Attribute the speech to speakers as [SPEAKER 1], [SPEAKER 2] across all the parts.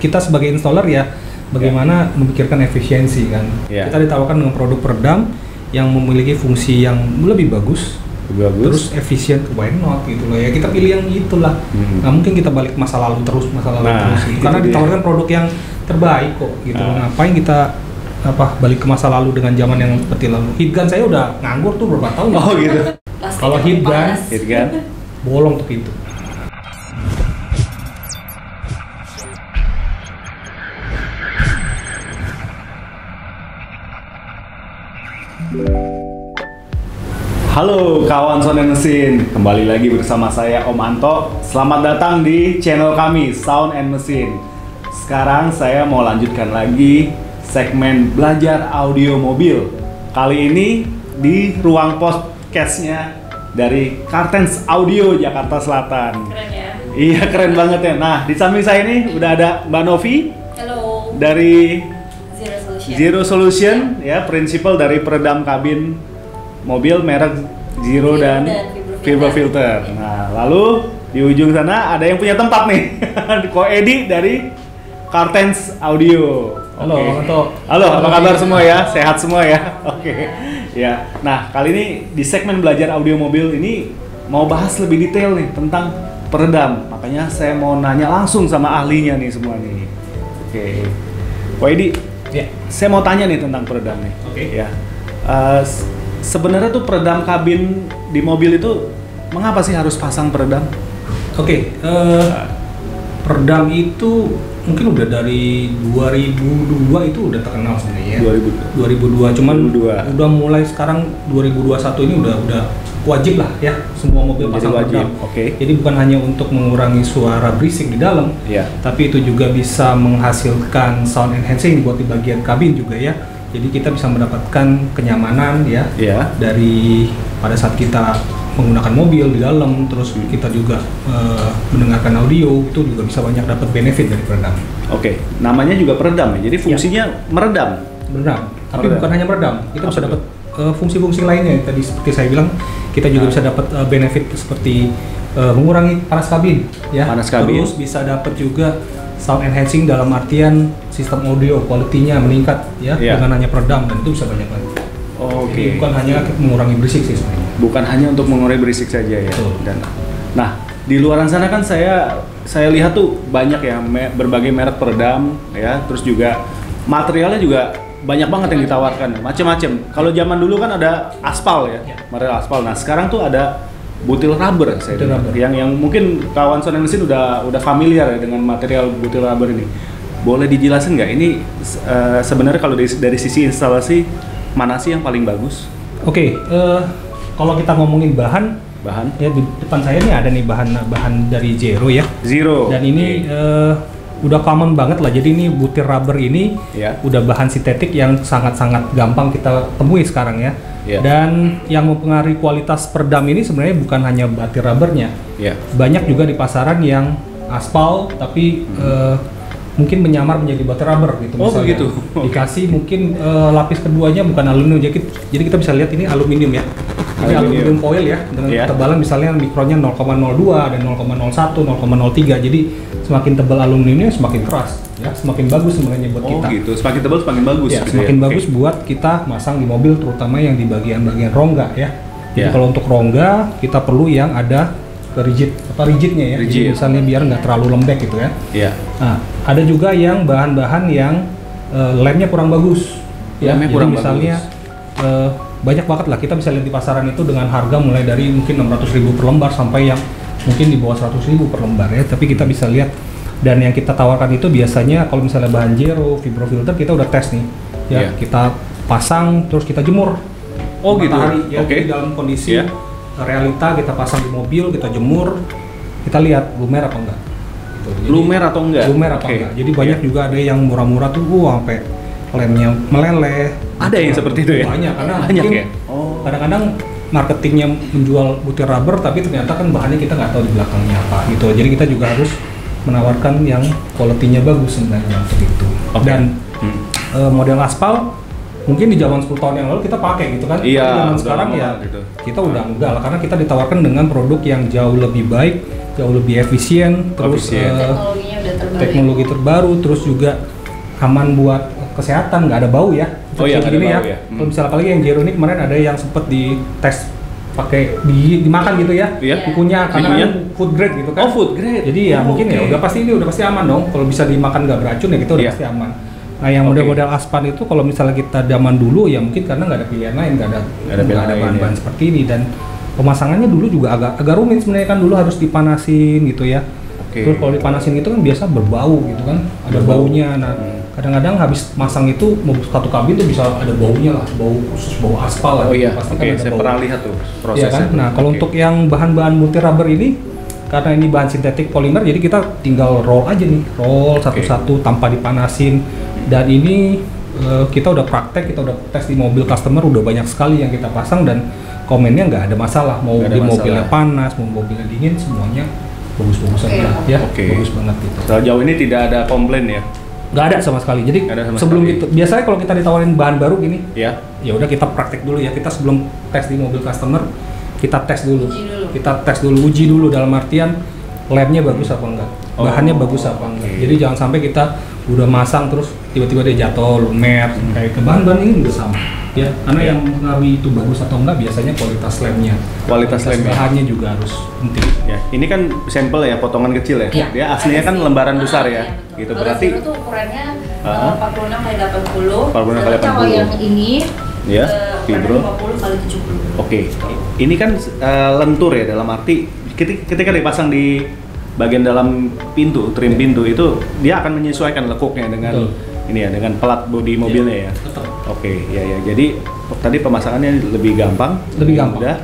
[SPEAKER 1] kita sebagai installer ya bagaimana memikirkan efisiensi kan. Kita ditawarkan dengan produk peredam yang memiliki fungsi yang lebih bagus, terus efisien, why not gitu loh ya, kita pilih yang itulah. Nggak mungkin kita balik masa lalu terus gitu. Karena ditawarkan produk yang terbaik kok gitu. Ngapain kita balik ke masa lalu dengan zaman yang seperti lalu. Heat gun saya udah nganggur tuh berapa tahun.
[SPEAKER 2] Oh gitu.
[SPEAKER 1] Kalau heat gun bolong tuh pintu.
[SPEAKER 2] Halo kawan Sound and Machine, kembali lagi bersama saya Om Anto. Selamat datang di channel kami Sound and Machine. Sekarang saya mau lanjutkan lagi segmen belajar audio mobil. Kali ini di ruang podcastnya dari Kartens Audio Jakarta Selatan.
[SPEAKER 3] Keren ya?
[SPEAKER 2] Iya keren banget ya. Nah di samping saya ini udah ada Mbak Novi.
[SPEAKER 3] Halo.
[SPEAKER 2] Dari Zero Solution ya, prinsipal dari peredam kabin mobil merek Zero dan Vibro Filter. Nah, lalu di ujung sana ada yang punya tempat nih, Ko Edi dari Kartens Audio.
[SPEAKER 1] Halo,
[SPEAKER 2] Halo, apa kabar semua ya? Sehat semua ya? Oke. Ya. Nah, kali ini di segmen belajar audio mobil ini mau bahas lebih detail nih tentang peredam. Makanya saya mau nanya langsung sama ahlinya nih semua nih. Oke. Ko Edi, ya, saya mau tanya nih tentang peredam nih.
[SPEAKER 1] Oke.
[SPEAKER 2] Ya. Sebenarnya tuh peredam kabin di mobil itu mengapa sih harus pasang peredam?
[SPEAKER 1] Peredam itu mungkin udah dari 2002 itu udah terkenal sebenarnya. 2002 cuman
[SPEAKER 2] 2002.
[SPEAKER 1] Udah mulai sekarang 2021 ini udah wajib lah ya semua mobil pasang peredam. Jadi bukan hanya untuk mengurangi suara berisik di dalam, tapi itu juga bisa menghasilkan sound enhancing buat di bagian kabin juga ya. Jadi kita bisa mendapatkan kenyamanan ya dari pada saat kita menggunakan mobil di dalam, terus kita juga mendengarkan audio, itu juga bisa banyak dapat benefit dari peredam.
[SPEAKER 2] Namanya juga peredam ya, jadi fungsinya meredam.
[SPEAKER 1] Tapi bukan hanya meredam, kita bisa dapat fungsi-fungsi lainnya. Tadi seperti saya bilang, kita juga bisa dapat benefit seperti mengurangi panas kabin ya. Terus bisa dapat juga sound enhancing dalam artian sistem audio quality-nya meningkat ya dengan hanya peredam, dan itu bisa banyak banget. Jadi bukan hanya mengurangi berisik sih sebenarnya.
[SPEAKER 2] Bukan hanya untuk mengurangi berisik saja ya. Dan nah, di luaran sana kan saya lihat tuh banyak ya berbagai merek peredam ya, terus juga materialnya juga banyak banget yang ditawarkan, macam-macam. Kalau zaman dulu kan ada aspal ya, material aspal. Nah, sekarang tuh ada butil rubber yang mungkin kawan Sound and Machine udah familiar ya dengan material butil rubber ini. Boleh dijelasin nggak ini sebenarnya kalau dari sisi instalasi mana sih yang paling bagus?
[SPEAKER 1] Kalau kita ngomongin bahan ya, di depan saya nih ada nih bahan dari Zero ya. Dan ini udah common banget lah. Jadi ini butir rubber ini udah bahan sintetik yang sangat-sangat gampang kita temui sekarang ya. Dan yang mempengaruhi kualitas peredam ini sebenarnya bukan hanya butir rubbernya. Banyak juga di pasaran yang aspal tapi mungkin menyamar menjadi butir rubber gitu misalnya. Dikasih mungkin lapis keduanya bukan aluminium. Jadi kita bisa lihat ini aluminium ya. Ini aluminium foil ya, dengan ketebalan misalnya mikronnya 0,02 dan 0,01, 0,03. Jadi semakin tebal aluminiumnya semakin keras ya, semakin bagus sebenarnya buat kita.
[SPEAKER 2] Semakin tebal semakin bagus.
[SPEAKER 1] Ya, semakin bagus buat kita masang di mobil, terutama yang di bagian-bagian rongga ya. Jadi kalau untuk rongga kita perlu yang ada rigidnya ya. Jadi misalnya biar nggak terlalu lembek gitu ya. Nah, ada juga yang bahan-bahan yang lemnya kurang bagus. Misalnya banyak banget lah, kita bisa lihat di pasaran itu dengan harga mulai dari mungkin 600.000 per lembar sampai yang mungkin di bawah 100.000 per lembar ya. Tapi kita bisa lihat, dan yang kita tawarkan itu biasanya kalau misalnya bahan Zero, Vibro Filter kita udah tes nih ya. Kita pasang terus kita jemur matahari ya. Jadi dalam kondisi realita kita pasang di mobil, kita jemur, kita lihat lumer apa enggak gitu.
[SPEAKER 2] Lumer atau enggak?
[SPEAKER 1] Jadi banyak juga ada yang murah-murah tuh sampai lemnya meleleh.
[SPEAKER 2] Ada yang seperti itu ya?
[SPEAKER 1] Banyak, karena mungkin kadang-kadang marketingnya menjual butir rubber tapi ternyata kan bahannya kita nggak tahu di belakangnya apa gitu. Jadi kita juga harus menawarkan yang quality-nya bagus sebenarnya untuk itu. Dan model aspal mungkin di zaman 10 tahun yang lalu kita pakai gitu kan. Tapi zaman sekarang ya kita udah enggak lah, karena kita ditawarkan dengan produk yang jauh lebih baik, jauh lebih efisien, terus
[SPEAKER 3] teknologinya udah
[SPEAKER 1] teknologi terbaru, terus juga aman buat kesehatan, nggak ada bau ya.
[SPEAKER 2] Oh iya,
[SPEAKER 1] gini ya. Kalau misalnya apalagi yang Zero ini kemarin ada yang sempet dites pakai dimakan gitu ya, kukunya karena food grade gitu kan.
[SPEAKER 2] Oh, food grade.
[SPEAKER 1] Jadi ya mungkin ya udah pasti aman dong. Kalau bisa dimakan nggak beracun ya kita udah pasti aman. Nah yang model-model aspan itu kalau misalnya kita zaman dulu ya mungkin karena nggak ada pilihan lain, nggak ada bahan-bahan seperti ini, dan pemasangannya dulu juga agak rumit sebenarnya kan, dulu harus dipanasin gitu ya. Terus kalau dipanasin itu kan biasa berbau gitu kan, ada baunya. Nah kadang-kadang habis masang itu satu kabin tuh bisa ada baunya lah, bau khusus, bau aspal lah.
[SPEAKER 2] Oh iya,
[SPEAKER 1] pasti kan ada
[SPEAKER 2] saya
[SPEAKER 1] bau.
[SPEAKER 2] pernah lihat tuh prosesnya.
[SPEAKER 1] Ya kan? Nah kalau untuk yang bahan-bahan multi rubber ini, karena ini bahan sintetik polimer, jadi kita tinggal roll aja nih, roll satu-satu tanpa dipanasin. Dan ini kita udah praktek, kita udah tes di mobil customer, udah banyak sekali yang kita pasang dan komennya nggak ada masalah. Mau di mobilnya panas, mau mobilnya dingin, semuanya bagus-bagus aja ya, bagus banget gitu.
[SPEAKER 2] Sejauh ini tidak ada komplain ya?
[SPEAKER 1] Nggak ada sama sekali. Jadi sebelum itu biasanya kalau kita ditawarin bahan baru gini, ya udah kita praktek dulu ya. Kita sebelum tes di mobil customer, kita tes dulu. Uji dulu dalam artian labnya bagus apa enggak, bahannya bagus apa enggak. Jadi jangan sampai kita udah masang terus tiba-tiba dia jatuh, lumer, kayak ke bahan-bahan ini juga sama. Ya, karena yang mengaruhi itu bagus atau enggak biasanya kualitas lemnya.
[SPEAKER 2] Kualitas
[SPEAKER 1] bahannya juga harus penting.
[SPEAKER 2] Ya, ini kan sampel ya, potongan kecil ya. Dia aslinya kan lembaran besar ya. Gitu berarti
[SPEAKER 3] itu ukurannya 46 kali 80.
[SPEAKER 2] 46 kali 80.
[SPEAKER 3] Kalau yang ini
[SPEAKER 2] ya, fibro
[SPEAKER 3] 50 kali 70.
[SPEAKER 2] Oke. Ini kan lentur ya, dalam arti ketika dipasang di bagian dalam pintu, trim pintu itu dia akan menyesuaikan lekuknya dengan ini ya, dengan pelat bodi mobilnya ya. Oke, ya. Jadi tadi pemasangannya lebih gampang,
[SPEAKER 1] lebih mudah,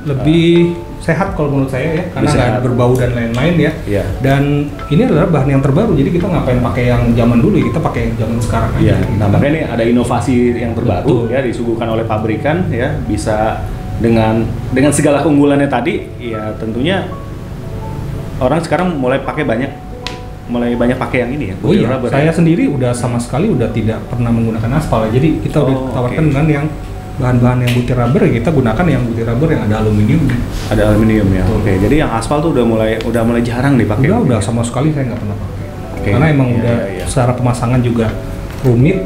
[SPEAKER 1] lebih sehat kalau menurut saya ya, karena nggak berbau dan lain-lain ya. Dan ini adalah bahan yang terbaru, jadi kita ngapain pakai yang zaman dulu ya, kita pakai yang zaman sekarang aja.
[SPEAKER 2] Nah makanya ini ada inovasi yang terbaru ya, disuguhkan oleh pabrikan ya, bisa dengan segala keunggulannya tadi, ya tentunya orang sekarang mulai banyak pakai yang ini ya.
[SPEAKER 1] Oh iya, saya sendiri udah sama sekali udah tidak pernah menggunakan aspal ya. Jadi kita udah tawarkan dengan yang bahan-bahan yang butir rubber, ya kita gunakan yang butir rubber yang ada aluminium.
[SPEAKER 2] Ada aluminium ya. Oke, jadi yang aspal tuh udah mulai jarang dipakai.
[SPEAKER 1] Udah sama sekali saya nggak pernah pakai. Karena emang secara pemasangan juga rumit.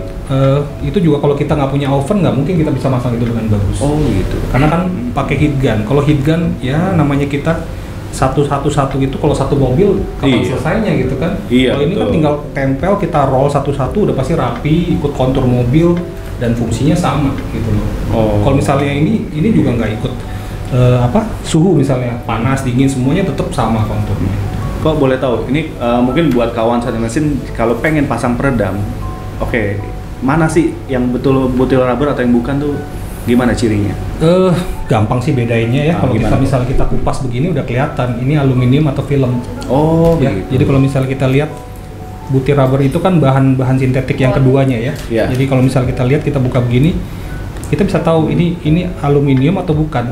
[SPEAKER 1] Itu juga kalau kita nggak punya oven nggak mungkin kita bisa masang itu dengan bagus.
[SPEAKER 2] Oh gitu.
[SPEAKER 1] Karena kan pakai heat gun. Kalau heat gun ya namanya kita satu itu kalau satu mobil kapan selesainya gitu kan. Kalau ini kan tinggal tempel, kita roll satu-satu udah pasti rapi, ikut kontur mobil dan fungsinya sama gitu loh. Kalau misalnya ini juga nggak ikut suhu, misalnya panas dingin semuanya tetap sama konturnya.
[SPEAKER 2] Kok boleh tahu ini mungkin buat kawan satu mesin kalau pengen pasang peredam, mana sih yang betul butir rubber atau yang bukan tuh, gimana cirinya?
[SPEAKER 1] Gampang sih bedainnya ya. Kalau misalnya kita kupas begini udah kelihatan ini aluminium atau film. Ya. Gitu. Jadi kalau misalnya kita lihat butir rubber itu kan bahan sintetik yang keduanya ya. Jadi kalau misalnya kita lihat, kita buka begini, kita bisa tahu ini aluminium atau bukan.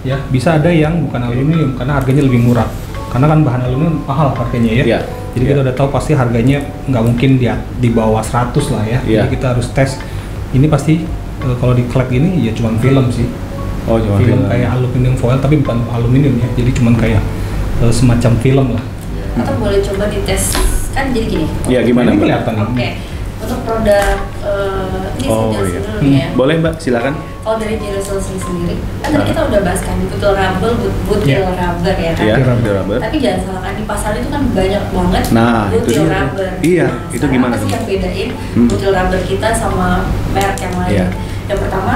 [SPEAKER 1] Ya, bisa ada yang bukan aluminium karena harganya lebih murah. Karena kan bahan aluminium mahal harganya ya. Jadi kita udah tahu pasti harganya nggak mungkin di bawah 100 lah ya. Jadi kita harus tes. Ini pasti kalau di klep gini ya cuma film sih.
[SPEAKER 2] Cuma
[SPEAKER 1] film kayak aluminium foil tapi bukan aluminium ya. Jadi cuma kayak semacam film lah.
[SPEAKER 3] Atau boleh coba dites kan, jadi gini.
[SPEAKER 2] Iya, gimana
[SPEAKER 1] ini kelihatan nih.
[SPEAKER 3] Untuk produk ini dulu ya.
[SPEAKER 2] Boleh Mbak, silakan.
[SPEAKER 3] Kalau dari Zero Solution sendiri, kan tadi kita udah bahas kan butir rubber ya kan.
[SPEAKER 2] Butir rubber.
[SPEAKER 3] Tapi jangan salahkan, di pasar itu kan banyak banget butir rubber.
[SPEAKER 2] Iya, itu gimana?
[SPEAKER 3] Apa sih yang bedain butir rubber kita sama merek yang lain? Yang pertama,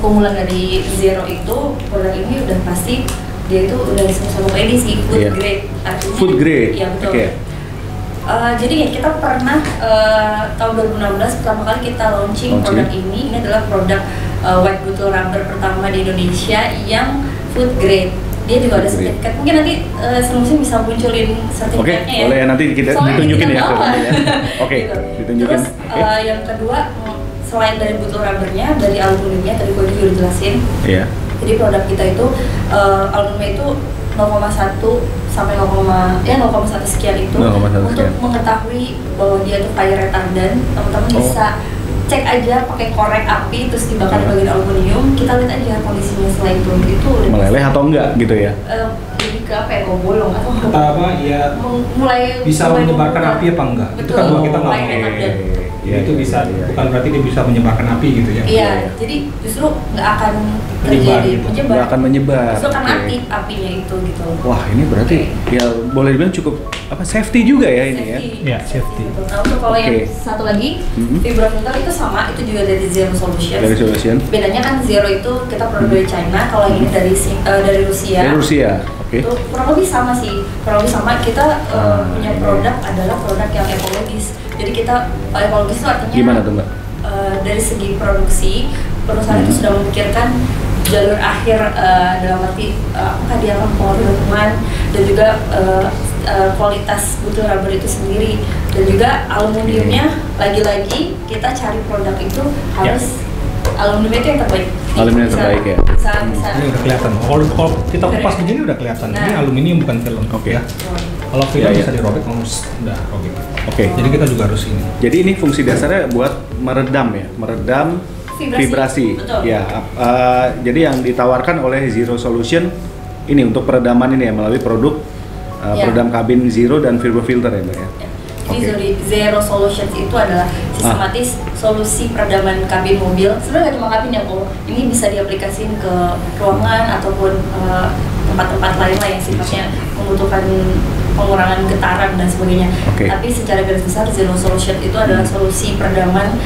[SPEAKER 3] keunggulan dari Zero itu, produk ini udah pasti dia itu udah sama edisi food grade. Artinya,
[SPEAKER 2] food grade.
[SPEAKER 3] Iya betul. Jadi ya kita pernah tahun 2016 pertama kali kita launching produk ini. Ini adalah produk white butir rubber pertama di Indonesia yang food grade. Dia juga ada sertifikat. Mungkin nanti Semusim bisa munculin sertifikatnya ya.
[SPEAKER 2] Boleh, nanti kita ditunjukin ya. Ditunjukin.
[SPEAKER 3] Terus yang kedua, selain dari butir rubbernya, dari aluminiumnya tadi gue juga udah jelasin. Jadi produk kita itu aluminium itu 0,1 sampai 0,1 sekian itu untuk mengetahui bahwa dia itu fire retardant. Teman-teman bisa cek aja pakai korek api terus dibakar di bagian aluminium, kita lihat aja kondisinya setelah itu udah
[SPEAKER 2] meleleh atau enggak gitu ya.
[SPEAKER 3] Jadi ke apa ya, kok bolong atau
[SPEAKER 1] apa ya,
[SPEAKER 3] mulai
[SPEAKER 1] bisa menyebarkan api apa enggak?
[SPEAKER 3] Betul.
[SPEAKER 1] Itu kan kalau kita nggak
[SPEAKER 2] Ya,
[SPEAKER 1] itu bisa, bukan berarti dia bisa menyebarkan api gitu ya?
[SPEAKER 3] Iya, jadi justru nggak akan terjadi menyebar.
[SPEAKER 2] Nggak akan menyebar.
[SPEAKER 3] Justru kan aktif apinya itu gitu.
[SPEAKER 2] Wah, ini berarti ya boleh dibilang cukup apa safety juga ya ini ya?
[SPEAKER 1] Iya, safety.
[SPEAKER 3] Nah, untuk kalau yang satu lagi, fibra filter itu sama, itu juga dari Zero Solutions.
[SPEAKER 2] Dari Solution.
[SPEAKER 3] Bedanya kan Zero itu kita produk dari China, kalau yang ini dari Rusia.
[SPEAKER 2] Dari Rusia, oke.
[SPEAKER 3] Itu kurang lebih sama sih, kurang lebih sama. Kita punya produk adalah produk yang ekologis. Jadi kita ekologis itu artinya
[SPEAKER 2] gimana tuh Mbak?
[SPEAKER 3] Dari segi produksi, perusahaan itu sudah memikirkan jalur akhir dalam arti apakah dia akan mempengaruhi lingkungan dan juga kualitas butir rubber itu sendiri, dan juga aluminiumnya lagi-lagi kita cari produk itu harus aluminium itu yang terbaik.
[SPEAKER 2] Aluminium terbaik ya.
[SPEAKER 3] Bisa.
[SPEAKER 1] Ini udah kelihatan. Kalau kita kupas begini udah kelihatan. Ini aluminium bukan film.
[SPEAKER 2] Oke.
[SPEAKER 1] Ya. Kalau film bisa dirobek, udah robek.
[SPEAKER 2] Oke.
[SPEAKER 1] Jadi kita juga harus ini.
[SPEAKER 2] Jadi ini fungsi dasarnya buat meredam ya, meredam vibrasi.
[SPEAKER 3] Betul.
[SPEAKER 2] Ya. Jadi yang ditawarkan oleh Zero Solution ini untuk peredaman ini ya melalui produk peredam kabin Zero dan Vibra Filter ya Mbak ya.
[SPEAKER 3] Jadi Zero Solutions itu adalah sistematis solusi peredaman kabin mobil. Sebenarnya nggak cuma kabin ya, kok. Ini bisa diaplikasikan ke ruangan ataupun tempat-tempat lain lah yang sifatnya membutuhkan pengurangan getaran dan sebagainya. Tapi secara garis besar Zero Solution itu adalah solusi peredaman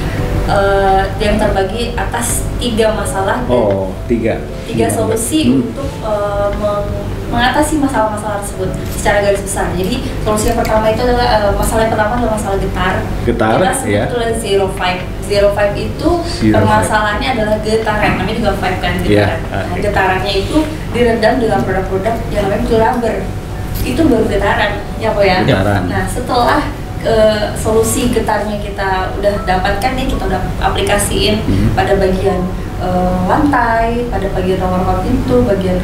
[SPEAKER 3] yang terbagi atas 3 masalah. Tiga solusi untuk mengatasi masalah-masalah tersebut secara garis besar. Jadi solusi yang pertama itu adalah masalah yang pertama adalah masalah getar. Kita sebetulnya Zero Five. Zero Five itu permasalahannya adalah getaran. Namanya juga Five kan, getaran. Nah, getarannya itu diredam dengan produk-produk yang namanya butir rubber. Itu baru getaran, ya kok ya. Nah, setelah solusi getarnya kita udah dapatkan nih, kita udah aplikasiin pada bagian lantai, pada bagian ruang-ruang pintu, bagian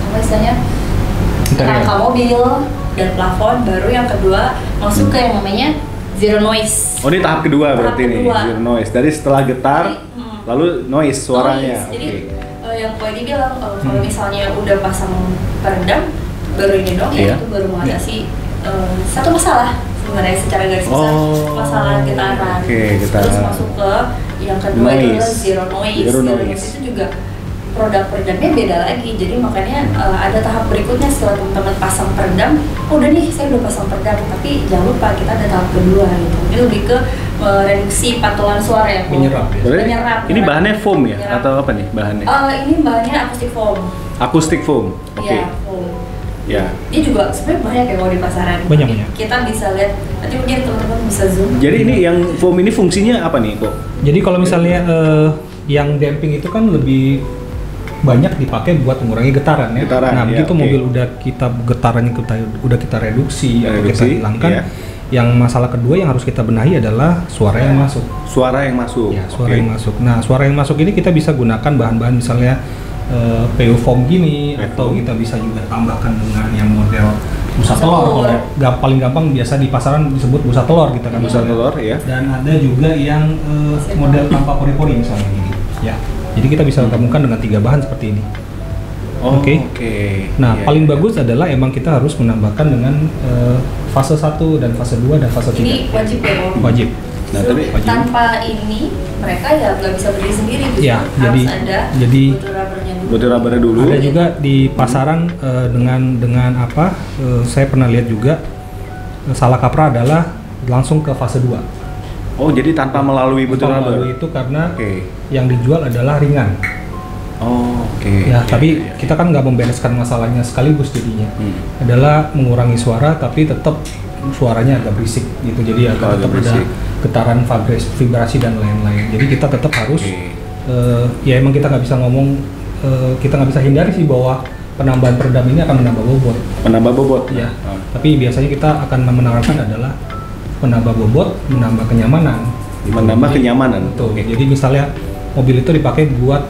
[SPEAKER 3] apa istilahnya, rangka mobil dan plafon. Baru yang kedua masuk ke yang namanya Zero Noise.
[SPEAKER 2] Oh, ini tahap kedua berarti nih, Zero Noise. Dari setelah getar, lalu noise suaranya.
[SPEAKER 3] Jadi yang Ko Edi bilang kalau misalnya udah pasang peredam, baru ini dong ya, itu baru mengatasi satu masalah sebenarnya secara garis besar, masalah getaran. Terus masuk ke yang kedua adalah Zero Noise. Zero Noise itu juga produk peredamnya beda lagi. Jadi makanya ada tahap berikutnya setelah teman-teman pasang peredam. Udah nih, saya udah pasang peredam, tapi jangan lupa kita ada tahap kedua gitu. Ini lebih ke reduksi pantulan suara ya.
[SPEAKER 1] Menyerap.
[SPEAKER 2] Ini bahannya foam ya atau apa nih bahannya?
[SPEAKER 3] Ini bahannya acoustic foam.
[SPEAKER 2] Acoustic foam.
[SPEAKER 3] Iya, foam.
[SPEAKER 2] Ya.
[SPEAKER 3] Dia juga sebenarnya banyak ya kalau di pasaran.
[SPEAKER 1] Banyak.
[SPEAKER 3] Kita bisa lihat, nanti mungkin teman-teman bisa zoom.
[SPEAKER 2] Jadi ini yang foam ini fungsinya apa nih kok?
[SPEAKER 1] Jadi kalau misalnya yang damping itu kan lebih banyak dipakai buat mengurangi getaran ya. Nah, begitu mobil udah kita getarannya udah kita reduksi atau kita hilangkan. Yang masalah kedua yang harus kita benahi adalah suara yang masuk.
[SPEAKER 2] Suara yang masuk.
[SPEAKER 1] Ya, suara yang masuk. Nah, suara yang masuk ini kita bisa gunakan bahan-bahan misalnya PU foam gini, atau kita bisa juga tambahkan dengan yang model busa telur. Kalau paling gampang biasa di pasaran disebut busa telur gitu kan.
[SPEAKER 2] Busa telur ya. Dan
[SPEAKER 1] ada juga yang model tanpa pori-pori misalnya gini. Ya. Jadi kita bisa gabungkan dengan 3 bahan seperti ini. Oke. Nah, paling bagus adalah emang kita harus menambahkan dengan fase 1 dan fase 2 dan fase 3.
[SPEAKER 3] Ini wajib ya, Om?
[SPEAKER 1] Wajib.
[SPEAKER 3] Nah, tapi tanpa ini mereka ya nggak bisa berdiri sendiri.
[SPEAKER 1] Ya,
[SPEAKER 3] harus ada
[SPEAKER 2] butir rubbernya dulu.
[SPEAKER 1] Ada juga di pasaran dengan apa? Saya pernah lihat juga salah kaprah adalah langsung ke fase 2.
[SPEAKER 2] Oh, jadi tanpa melalui butir rubber.
[SPEAKER 1] Itu karena yang dijual adalah ringan. Ya, tapi kita kan nggak membereskan masalahnya sekaligus jadinya. Adalah mengurangi suara tapi tetap suaranya agak berisik gitu. Jadi agak tetap ada getaran, vibrasi dan lain-lain. Jadi kita tetap harus ya emang kita nggak bisa ngomong, kita nggak bisa hindari sih bahwa penambahan peredam ini akan menambah bobot.
[SPEAKER 2] Menambah bobot
[SPEAKER 1] ya. Tapi biasanya kita akan menerapkan adalah menambah bobot, menambah kenyamanan.
[SPEAKER 2] Menambah kenyamanan.
[SPEAKER 1] Betul. Jadi misalnya mobil itu dipakai buat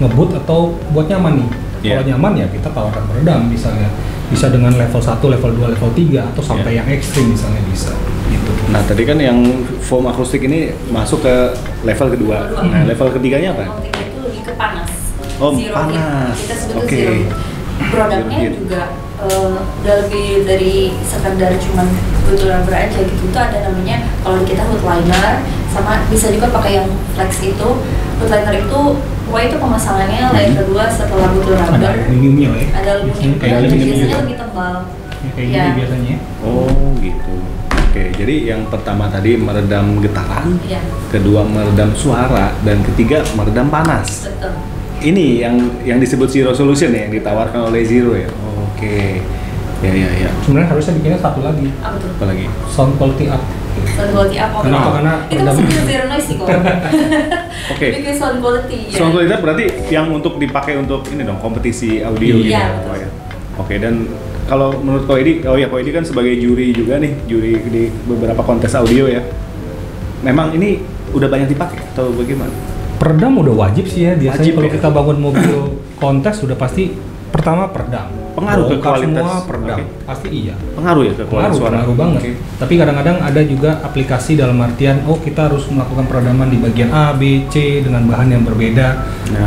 [SPEAKER 1] ngebut atau buat nyaman nih. Kalau nyaman ya kita tawarkan peredam misalnya. Bisa dengan level 1, level 2, level 3 atau sampai yang ekstrim misalnya bisa. Gitu.
[SPEAKER 2] Nah, tadi kan yang foam akustik ini masuk ke level kedua. Nah, level ketiganya apa?
[SPEAKER 3] Level 3 itu lebih ke panas.
[SPEAKER 2] Oh, panas.
[SPEAKER 3] Kita sebut zero. produknya juga udah lebih dari sekedar cuman butuh rubber aja gitu. Itu ada namanya kalau di kita hood liner, sama bisa juga pakai yang flex itu. Hood liner itu pokoknya itu pemasangannya layer kedua setelah butuh rubber.
[SPEAKER 1] Ada aluminiumnya ya?
[SPEAKER 3] Ada aluminiumnya, biasanya lebih tebal.
[SPEAKER 1] Ya, kayak gini biasanya.
[SPEAKER 2] Oh gitu. Oke, jadi yang pertama tadi meredam getaran, kedua meredam suara, dan ketiga meredam panas.
[SPEAKER 3] Betul.
[SPEAKER 2] Ini yang disebut Zero Solution ya, yang ditawarkan oleh Zero ya. Oke. Ya.
[SPEAKER 1] Sebenarnya harusnya bikinnya satu lagi.
[SPEAKER 2] Apa lagi?
[SPEAKER 1] Sound quality up.
[SPEAKER 3] Sound quality up.
[SPEAKER 1] Kenapa? Karena
[SPEAKER 3] itu masih bikin zero noise sih kok.
[SPEAKER 2] Oke.
[SPEAKER 3] Bikin sound quality.
[SPEAKER 2] Sound quality berarti yang untuk dipakai untuk ini dong, kompetisi audio gitu.
[SPEAKER 3] Iya.
[SPEAKER 2] Oh, ya. Oke, dan kalau menurut Ko Edi kan sebagai juri juga nih, juri di beberapa kontes audio ya. Memang ini udah banyak dipakai atau bagaimana?
[SPEAKER 1] Peredam udah wajib sih ya. Biasanya
[SPEAKER 2] Wajib
[SPEAKER 1] kalau
[SPEAKER 2] ya?
[SPEAKER 1] kita bangun mobil kontes udah pasti pertama peredam.
[SPEAKER 2] Pengaruh ke
[SPEAKER 1] Bongkar
[SPEAKER 2] kualitas.
[SPEAKER 1] semua peredam.
[SPEAKER 2] Oke.
[SPEAKER 1] Pasti iya.
[SPEAKER 2] Pengaruh ya ke kualitas suara.
[SPEAKER 1] Pengaruh banget.
[SPEAKER 2] Oke.
[SPEAKER 1] Tapi kadang-kadang ada juga aplikasi dalam artian kita harus melakukan peredaman di bagian A, B, C dengan bahan yang berbeda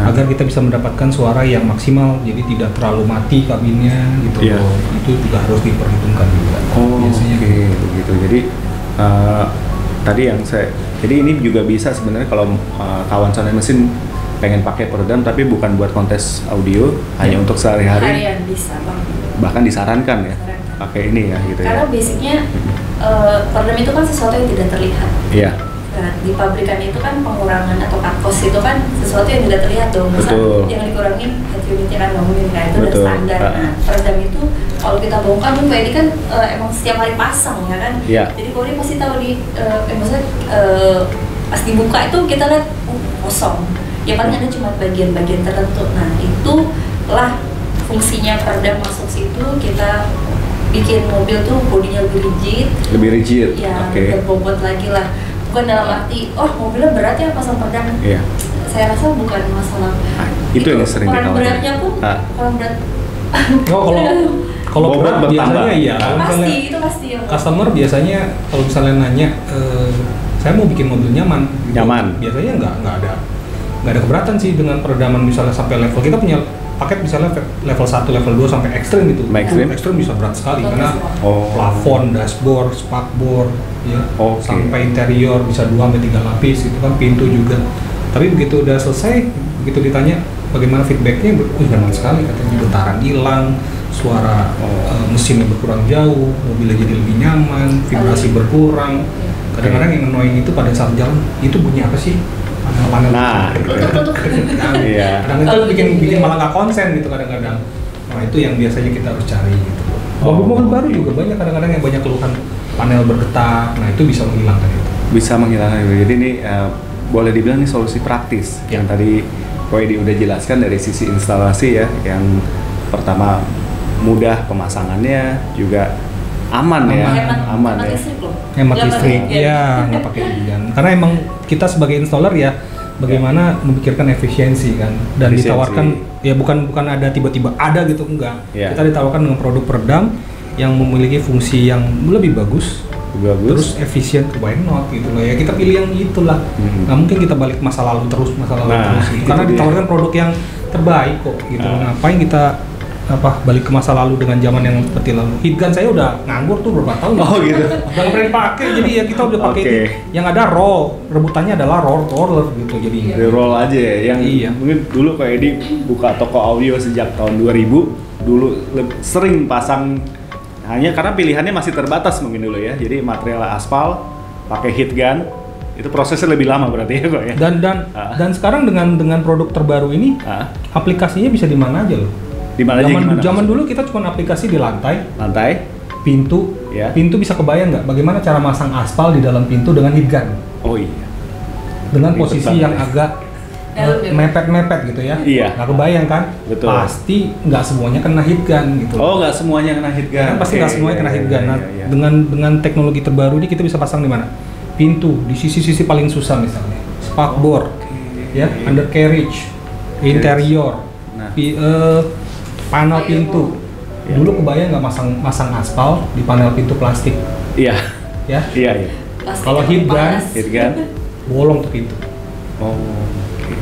[SPEAKER 1] agar kita bisa mendapatkan suara yang maksimal, jadi tidak terlalu mati kabinnya gitu.
[SPEAKER 2] Iya.
[SPEAKER 1] Itu juga harus diperhitungkan juga. Biasanya.
[SPEAKER 2] Oke, begitu. Jadi tadi yang jadi ini juga bisa sebenarnya kalau kawan sound mesin pengen pakai peredam tapi bukan buat kontes audio, hanya untuk sehari-hari.
[SPEAKER 3] Harian bisa bang.
[SPEAKER 2] Bahkan disarankan ya pakai ini ya gitu.
[SPEAKER 3] Karena basicnya peredam itu kan sesuatu yang tidak terlihat.
[SPEAKER 2] Iya.
[SPEAKER 3] Nah, di pabrikan itu kan pengurangan atau cut cost itu kan sesuatu yang tidak terlihat dong.
[SPEAKER 2] Betul.
[SPEAKER 3] Yang dikurangin head unitnya kan ngomongin, nah itu
[SPEAKER 2] Betul.
[SPEAKER 3] udah standar. Nah, peredam itu kalau kita bongkar kan ini kan emang setiap hari pasang ya kan.
[SPEAKER 2] Iya.
[SPEAKER 3] Jadi kalau dia pasti tahu maksudnya pas dibuka itu kita lihat kosong. Ya paling ada cuma bagian-bagian tertentu. Nah itulah fungsinya peredam masuk situ, kita bikin mobil tuh bodinya lebih rigid. Ya, berbobot lagi lah. Bukan dalam arti, mobilnya berat ya pasang peredam.
[SPEAKER 2] Iya.
[SPEAKER 3] Saya rasa bukan masalah.
[SPEAKER 2] Itu yang sering
[SPEAKER 3] orang
[SPEAKER 2] ditawarkan.
[SPEAKER 3] beratnya pun, orang berat.
[SPEAKER 1] Kalau berat biasanya iya.
[SPEAKER 3] Pasti, itu pasti.
[SPEAKER 1] Customer biasanya kalau misalnya nanya, saya mau bikin mobil nyaman. Gitu.
[SPEAKER 2] Nyaman.
[SPEAKER 1] Biasanya nggak ada keberatan sih dengan peredaman misalnya sampai level, kita punya paket misalnya level 1, level 2 sampai ekstrim gitu. Ekstrim bisa berat sekali karena plafon, dashboard, spakboard ya. Sampai interior bisa 2 sampai 3 lapis itu kan, pintu juga. Tapi begitu udah selesai, begitu ditanya bagaimana feedbacknya, nyaman sekali katanya, getaran hilang, suara mesinnya berkurang jauh, mobilnya jadi lebih nyaman, vibrasi berkurang. Kadang-kadang yang annoying itu pada saat jalan, itu bunyi apa sih? Panel.
[SPEAKER 2] Nah, iya.
[SPEAKER 1] Kadang-kadang itu bikin malah nggak konsen gitu kadang-kadang. Nah itu yang biasanya kita harus cari gitu. Mobil-mobil baru juga banyak kadang-kadang yang banyak keluhan panel bergetar. Nah itu bisa menghilangkan itu.
[SPEAKER 2] Bisa menghilangkan itu. Jadi ini boleh dibilang ini solusi praktis yang tadi Ko Edi udah jelaskan dari sisi instalasi ya. Yang pertama mudah pemasangannya, juga aman ya.
[SPEAKER 1] Hemat listrik ya, nggak pakai ikan. Karena emang kita sebagai installer ya bagaimana memikirkan efisiensi kan, dan ditawarkan ya bukan ada tiba-tiba ada gitu, enggak. Kita ditawarkan dengan produk peredam yang memiliki fungsi yang lebih bagus, terus efisien, why not gitu loh ya, kita pilih yang itulah. Nggak mungkin kita balik masa lalu terus gitu. Karena ditawarkan produk yang terbaik kok gitu. Ngapain kita balik ke masa lalu dengan zaman yang seperti lalu. Heatgun saya udah nganggur tuh berapa tahun.
[SPEAKER 2] Gitu.
[SPEAKER 1] Udah nggak pernah dipakai, jadi ya kita udah pakai yang ada roll. Rebutannya adalah roller gitu jadi.
[SPEAKER 2] Roll aja ya. Yang mungkin dulu kayak Edi buka toko audio sejak tahun 2000, dulu sering pasang hanya karena pilihannya masih terbatas mungkin dulu ya. Jadi material aspal, pakai heatgun. Itu prosesnya lebih lama berarti ya kok ya.
[SPEAKER 1] Dan sekarang dengan produk terbaru ini aplikasinya bisa di mana aja loh. Zaman dulu kita cuma aplikasi di lantai, pintu, pintu bisa kebayang nggak bagaimana cara masang aspal di dalam pintu dengan heatgun?
[SPEAKER 2] Oh iya.
[SPEAKER 1] Dengan posisi yang agak mepet-mepet gitu ya?
[SPEAKER 2] Iya.
[SPEAKER 1] Nggak kebayang kan?
[SPEAKER 2] Betul.
[SPEAKER 1] Pasti nggak semuanya kena heatgun gitu.
[SPEAKER 2] Oh nggak semuanya kena heatgun.
[SPEAKER 1] Pasti nggak semuanya kena heatgun. Nah, dengan teknologi terbaru ini kita bisa pasang di mana? Pintu di sisi-sisi paling susah misalnya, spakboard, undercarriage, interior, panel pintu. Dulu kebayang nggak masang aspal di panel pintu plastik?
[SPEAKER 2] Iya.
[SPEAKER 1] Kalau heatgun, bolong tuh pintu.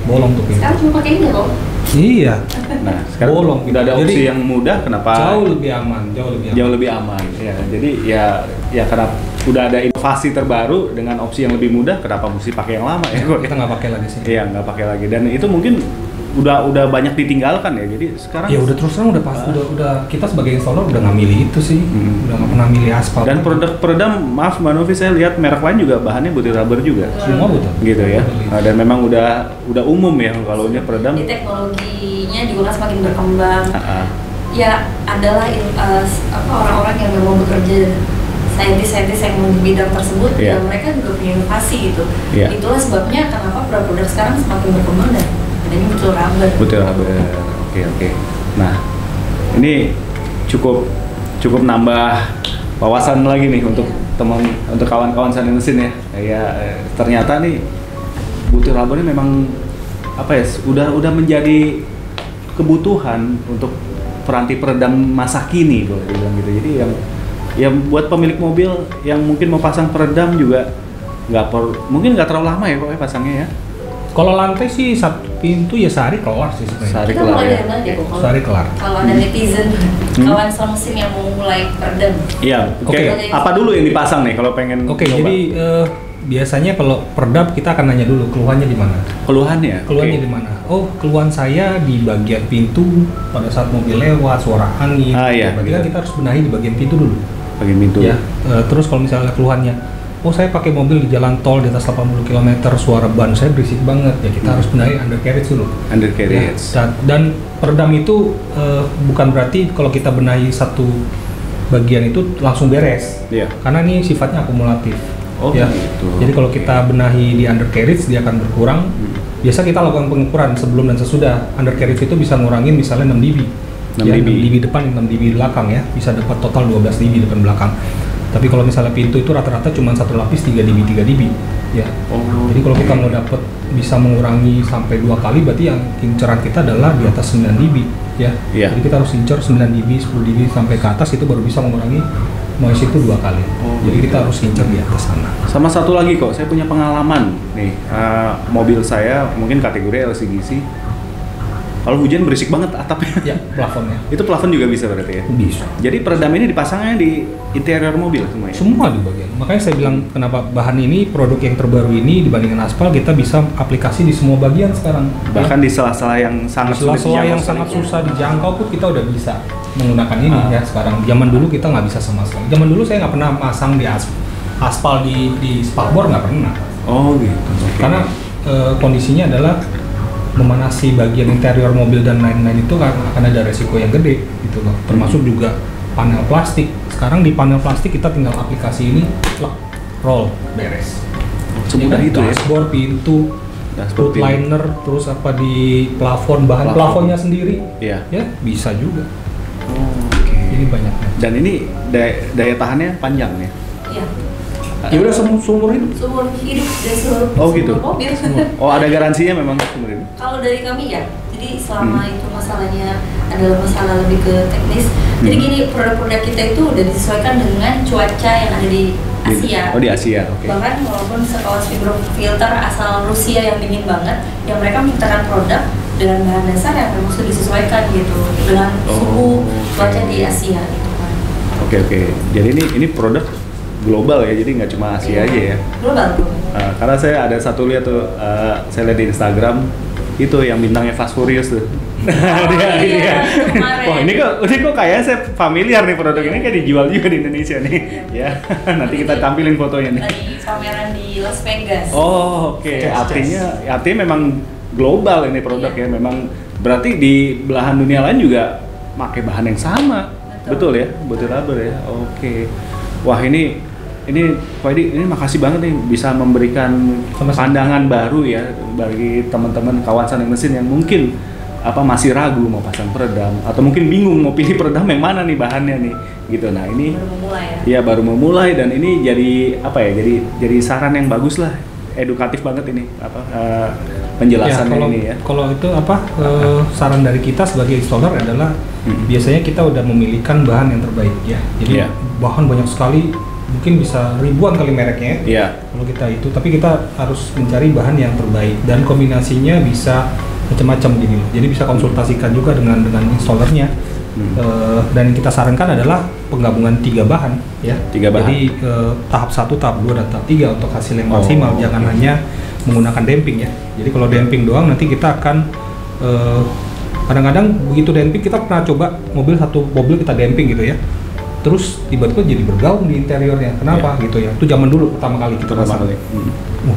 [SPEAKER 1] Bolong tuh pintu.
[SPEAKER 3] Sekarang cuma pakai ini loh.
[SPEAKER 1] Iya.
[SPEAKER 2] Nah, sekarang
[SPEAKER 1] bolong.
[SPEAKER 2] udah ada opsi yang mudah, kenapa?
[SPEAKER 1] Jauh lebih aman.
[SPEAKER 2] Jauh lebih aman. Ya, jadi ya karena udah ada inovasi terbaru dengan opsi yang lebih mudah, kenapa mesti pakai yang lama ya?
[SPEAKER 1] Kita nggak pakai lagi sih.
[SPEAKER 2] Iya, nggak pakai lagi. Dan itu mungkin udah banyak ditinggalkan ya. Jadi sekarang
[SPEAKER 1] ya udah terus terang udah kita sebagai installer udah nggak milih itu sih. Udah nggak pernah milih aspal.
[SPEAKER 2] Dan produk peredam, maaf Mbak Novi, saya lihat merek lain juga bahannya butir rubber juga.
[SPEAKER 1] Semua butir.
[SPEAKER 2] Gitu ya. Nah, dan memang udah umum ya kalau ini peredam.
[SPEAKER 3] Di teknologinya juga kan semakin berkembang. Ya adalah orang-orang yang memang bekerja, saintis-saintis yang di bidang tersebut, ya mereka juga punya inovasi gitu. Itulah sebabnya kenapa produk-produk sekarang semakin berkembang dan adanya butir rubber.
[SPEAKER 2] Oke. Nah, ini cukup nambah wawasan lagi nih untuk kawan-kawan sanding mesin ya. Ternyata nih butir rubber ini memang apa ya? Udah menjadi kebutuhan untuk peranti peredam masa kini boleh dibilang gitu. Jadi yang buat pemilik mobil yang mungkin mau pasang peredam juga mungkin nggak terlalu lama ya pokoknya pasangnya ya.
[SPEAKER 1] Kalau lantai sih satu pintu ya sehari kelar sih sebenarnya.
[SPEAKER 3] Sehari kelar ya.
[SPEAKER 1] Sehari kelar.
[SPEAKER 3] Kalau ada netizen, kawan mesin yang mau mulai peredam.
[SPEAKER 2] Iya. Oke. Apa dulu yang dipasang nih kalau pengen?
[SPEAKER 1] Oke. Jadi biasanya kalau peredam kita akan nanya dulu keluhannya di mana.
[SPEAKER 2] Keluhannya
[SPEAKER 1] di mana? Oh, keluhan saya di bagian pintu pada saat mobil lewat, suara angin.
[SPEAKER 2] Iya.
[SPEAKER 1] Berarti kan kita harus benahi di bagian pintu dulu.
[SPEAKER 2] Bagian pintu.
[SPEAKER 1] Ya. Terus kalau misalnya keluhannya, oh saya pakai mobil di jalan tol di atas 80 km, suara ban saya berisik banget, ya kita harus benahi undercarriage dulu.
[SPEAKER 2] Undercarriage.
[SPEAKER 1] Ya, dan peredam itu bukan berarti kalau kita benahi satu bagian itu langsung beres.
[SPEAKER 2] Iya.
[SPEAKER 1] Karena ini sifatnya akumulatif.
[SPEAKER 2] Oh
[SPEAKER 1] ya.
[SPEAKER 2] gitu.
[SPEAKER 1] Jadi kalau kita benahi di undercarriage dia akan berkurang. Biasa kita lakukan pengukuran sebelum dan sesudah. Undercarriage itu bisa ngurangin misalnya 6 dB. 6 dB depan, 6 dB belakang ya. Bisa dapat total 12 dB depan belakang. Tapi kalau misalnya pintu itu rata-rata cuma satu lapis 3 dB, 3 dB. Ya. Jadi kalau kita mau dapat bisa mengurangi sampai 2 kali, berarti yang inceran kita adalah di atas 9 dB. Ya. Jadi kita harus incer 9 dB, 10 dB sampai ke atas, itu baru bisa mengurangi noise itu 2 kali. Jadi kita harus incer di atas sana.
[SPEAKER 2] Sama satu lagi kok, saya punya pengalaman nih. Mobil saya mungkin kategori LCGC. Kalau hujan berisik banget atapnya.
[SPEAKER 1] Ya, plafonnya.
[SPEAKER 2] Itu plafon juga bisa berarti ya?
[SPEAKER 1] Bisa.
[SPEAKER 2] Jadi peredam ini dipasangnya di interior mobil semuanya?
[SPEAKER 1] Semua di bagian. Makanya saya bilang kenapa bahan ini, produk yang terbaru ini dibandingkan aspal, kita bisa aplikasi di semua bagian sekarang.
[SPEAKER 2] Bahkan di sela-sela yang sangat
[SPEAKER 1] susah dijangkau pun kita udah bisa menggunakan ini ya sekarang. Zaman dulu kita nggak bisa sama sekali. Zaman dulu saya nggak pernah pasang di aspal di spakbor, nggak pernah.
[SPEAKER 2] Oh gitu.
[SPEAKER 1] Karena kondisinya adalah memanasi bagian interior mobil dan lain-lain itu akan ada resiko yang gede gitu loh. Termasuk juga panel plastik. Sekarang di panel plastik kita tinggal aplikasi ini, roll, beres.
[SPEAKER 2] Semudah itu ya.
[SPEAKER 1] Dashboard, pintu, hood liner, terus apa di plafon, bahan plafonnya sendiri.
[SPEAKER 2] Iya.
[SPEAKER 1] Ya, bisa juga.
[SPEAKER 2] Oke.
[SPEAKER 1] Ini banyaknya.
[SPEAKER 2] Dan ini daya tahannya panjang ya?
[SPEAKER 3] Iya.
[SPEAKER 1] Ya udah seumur hidup.
[SPEAKER 3] Seumur hidup dari seluruh
[SPEAKER 2] gitu.
[SPEAKER 3] mobil.
[SPEAKER 2] Oh, ada garansinya memang seumur hidup.
[SPEAKER 3] Kalau dari kami ya, jadi selama itu masalahnya adalah masalah lebih ke teknis. Jadi gini, produk-produk kita itu udah disesuaikan dengan cuaca yang ada di Asia.
[SPEAKER 2] Oh, di Asia, oke.
[SPEAKER 3] Bahkan walaupun sekawas filter asal Rusia yang dingin banget, yang mereka menciptakan produk dengan bahan dasar yang memang sudah disesuaikan gitu dengan suhu cuaca di Asia gitu kan.
[SPEAKER 2] Oke. Jadi ini produk global ya, jadi nggak cuma Asia aja ya.
[SPEAKER 3] Global.
[SPEAKER 2] Karena saya ada satu lihat tuh, saya lihat di Instagram itu yang bintangnya Fast Furious tuh. Dia. Wah ini kok kayaknya saya familiar nih produk ini kayak dijual juga di Indonesia nih. Ya, nanti kita tampilin fotonya nih.
[SPEAKER 3] Tadi pameran di Las Vegas.
[SPEAKER 2] Oh oke. Artinya memang global ini produk ya. Memang berarti di belahan dunia lain juga pakai bahan yang sama. Betul ya, butir rubber ya. Oke. Wah ini Pak Edi, ini makasih banget nih bisa memberikan pandangan baru ya bagi teman-teman kawan sanding mesin yang mungkin masih ragu mau pasang peredam atau mungkin bingung mau pilih peredam yang mana nih bahannya nih gitu. Nah ini
[SPEAKER 3] baru memulai ya.
[SPEAKER 2] Iya baru memulai dan ini jadi saran yang bagus lah, edukatif banget ini penjelasan
[SPEAKER 1] ya,
[SPEAKER 2] ini ya.
[SPEAKER 1] Kalau itu saran dari kita sebagai installer adalah biasanya kita udah memilihkan bahan yang terbaik ya. Jadi bahan banyak sekali, mungkin bisa ribuan kali mereknya.
[SPEAKER 2] Iya.
[SPEAKER 1] Kalau kita itu, tapi kita harus mencari bahan yang terbaik dan kombinasinya bisa macam-macam gini loh. Jadi bisa konsultasikan juga dengan installernya. Dan yang kita sarankan adalah penggabungan 3 bahan ya.
[SPEAKER 2] 3 bahan.
[SPEAKER 1] Jadi tahap 1, tahap 2 dan tahap 3 untuk hasil yang maksimal. Jangan hanya menggunakan damping ya. Jadi kalau damping doang nanti kita akan kadang-kadang begitu damping, kita pernah coba satu mobil kita damping gitu ya. Terus tiba-tiba jadi bergaung di interiornya. Kenapa gitu ya? Itu zaman dulu pertama kali kita pasang.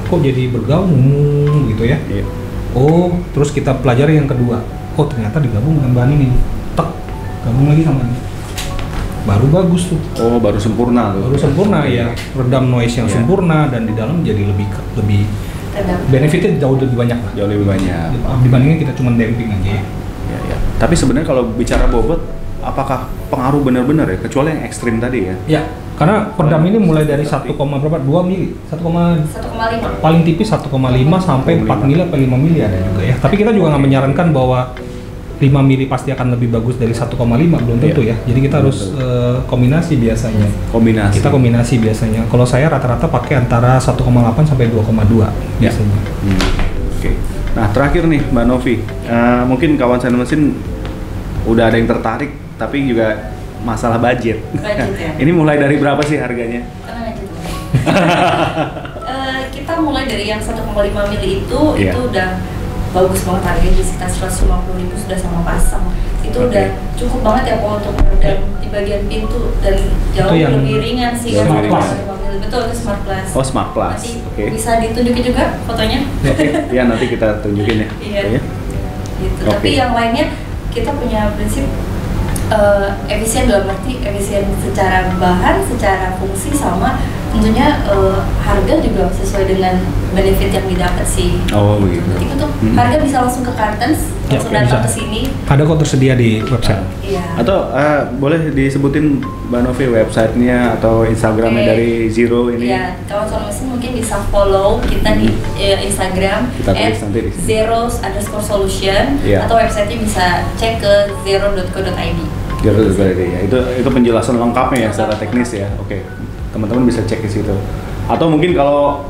[SPEAKER 1] Kok jadi bergaung gitu ya? Oh, terus kita pelajari yang kedua. Oh, ternyata digabung dengan bahan ini. Gabung lagi sama ini, baru bagus tuh.
[SPEAKER 2] Oh, baru sempurna tuh.
[SPEAKER 1] Baru sempurna ya, redam noise yang sempurna dan di dalam jadi lebih benefitnya jauh lebih banyak lah.
[SPEAKER 2] Jauh lebih banyak.
[SPEAKER 1] Dibandingin kita cuma damping aja ya.
[SPEAKER 2] Ya. Tapi sebenarnya kalau bicara bobot, apakah pengaruh benar-benar ya? Kecuali yang ekstrim tadi ya?
[SPEAKER 1] Ya, karena peredam ini mulai dari 1, berapa? 2 mili,
[SPEAKER 3] 1,5.
[SPEAKER 1] Paling tipis 1,5 sampai 4 mili atau 5 mili ada juga ya. Tapi kita juga nggak menyarankan bahwa 5 mili pasti akan lebih bagus dari 1,5, belum tentu ya. Jadi kita harus kombinasi biasanya. Kita kombinasi biasanya. Kalau saya rata-rata pakai antara 1,8 sampai 2,2 biasanya.
[SPEAKER 2] Oke. Nah, terakhir nih Mbak Novi, mungkin kawan saya mesin udah ada yang tertarik, tapi juga masalah budget.
[SPEAKER 3] Ya?
[SPEAKER 2] Ini mulai dari berapa sih harganya?
[SPEAKER 3] Kita mulai dari yang 1,5 mili itu udah bagus banget, harganya di sekitar 150.000 sudah sama pasang. Itu udah cukup banget ya Pak untuk meredam di bagian pintu dan jauh lebih ringan sih kan. Betul, itu Smart Plus.
[SPEAKER 2] Oh, Smart Plus.
[SPEAKER 3] Nanti bisa ditunjukin juga fotonya.
[SPEAKER 2] Iya, nanti kita tunjukin ya.
[SPEAKER 3] Iya. Gitu. Tapi yang lainnya kita punya prinsip efisien, dalam arti efisien secara bahan, secara fungsi, sama tentunya harga juga sesuai dengan benefit yang didapat sih.
[SPEAKER 2] Oh begitu.
[SPEAKER 3] Jadi itu harga bisa langsung ke Kartens, langsung datang ke sini.
[SPEAKER 1] Ada kok tersedia di website.
[SPEAKER 3] Iya.
[SPEAKER 2] Atau boleh disebutin Mbak Novi websitenya atau Instagramnya dari Zero ini?
[SPEAKER 3] Iya, kawan mesin mungkin bisa follow kita di Instagram @zeros_solution atau websitenya bisa cek ke zero.co.id.
[SPEAKER 2] Zero.co.id ya. Itu penjelasan lengkapnya ya secara teknis ya. Oke. Teman-teman bisa cek di situ. Atau mungkin kalau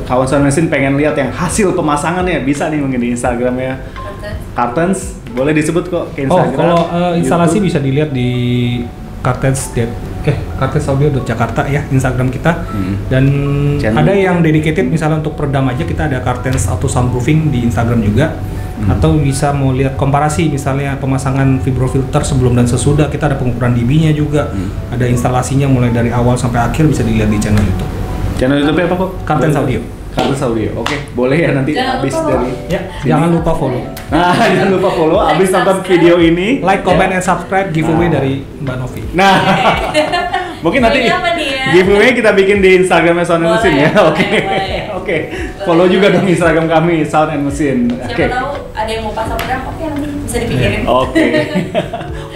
[SPEAKER 2] kawan mesin pengen lihat yang hasil pemasangannya, bisa nih mungkin di Instagramnya Kartens. Boleh disebut kok ke Instagram.
[SPEAKER 1] Kalau instalasi bisa dilihat di Kartens Audio.Jakarta ya, Instagram kita. Dan ada yang dedicated misalnya untuk peredam aja, kita ada Kartens Auto Soundproofing di Instagram juga. Atau bisa mau lihat komparasi misalnya pemasangan vibrofilter sebelum dan sesudah, kita ada pengukuran dB-nya juga. Ada instalasinya mulai dari awal sampai akhir, bisa dilihat di channel YouTube.
[SPEAKER 2] Channel YouTube apa kok?
[SPEAKER 1] Kartens Audio.
[SPEAKER 2] Kartens Audio. Oke, boleh ya nanti habis dari
[SPEAKER 1] jangan lupa follow.
[SPEAKER 2] Nah, jangan lupa follow habis nonton video ini.
[SPEAKER 1] Like, comment, and subscribe, giveaway dari Mbak Novi.
[SPEAKER 2] Nah, mungkin nanti giveaway kita bikin di Instagramnya Sound and Machine ya. Oke. Follow juga dong Instagram kami Sound and Machine.
[SPEAKER 3] Siapa tahu ada yang mau pasang berapa? Oke, nanti bisa dipikirin.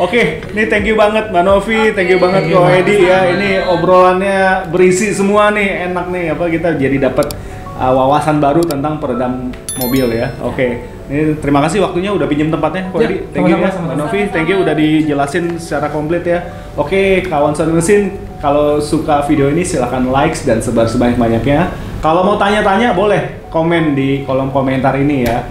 [SPEAKER 2] Oke, ini thank you banget Mbak Novi, thank you banget Ko Edi ya. Ini obrolannya berisi semua nih, enak nih, apa kita jadi dapat wawasan baru tentang peredam mobil ya. Oke. Ini terima kasih waktunya udah pinjam tempatnya Ko Edi. Thank you ya Mbak Novi, thank you udah dijelasin secara komplit ya. Oke, kawan Sound Mesin, kalau suka video ini silahkan likes dan sebar sebanyak-banyaknya. Kalau mau tanya-tanya boleh komen di kolom komentar ini ya.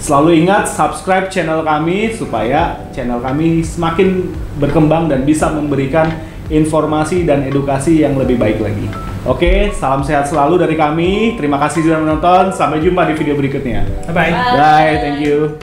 [SPEAKER 2] Selalu ingat subscribe channel kami supaya channel kami semakin berkembang dan bisa memberikan informasi dan edukasi yang lebih baik lagi. Oke, salam sehat selalu dari kami. Terima kasih sudah menonton. Sampai jumpa di video berikutnya.
[SPEAKER 1] Bye-bye.
[SPEAKER 2] Bye, thank you.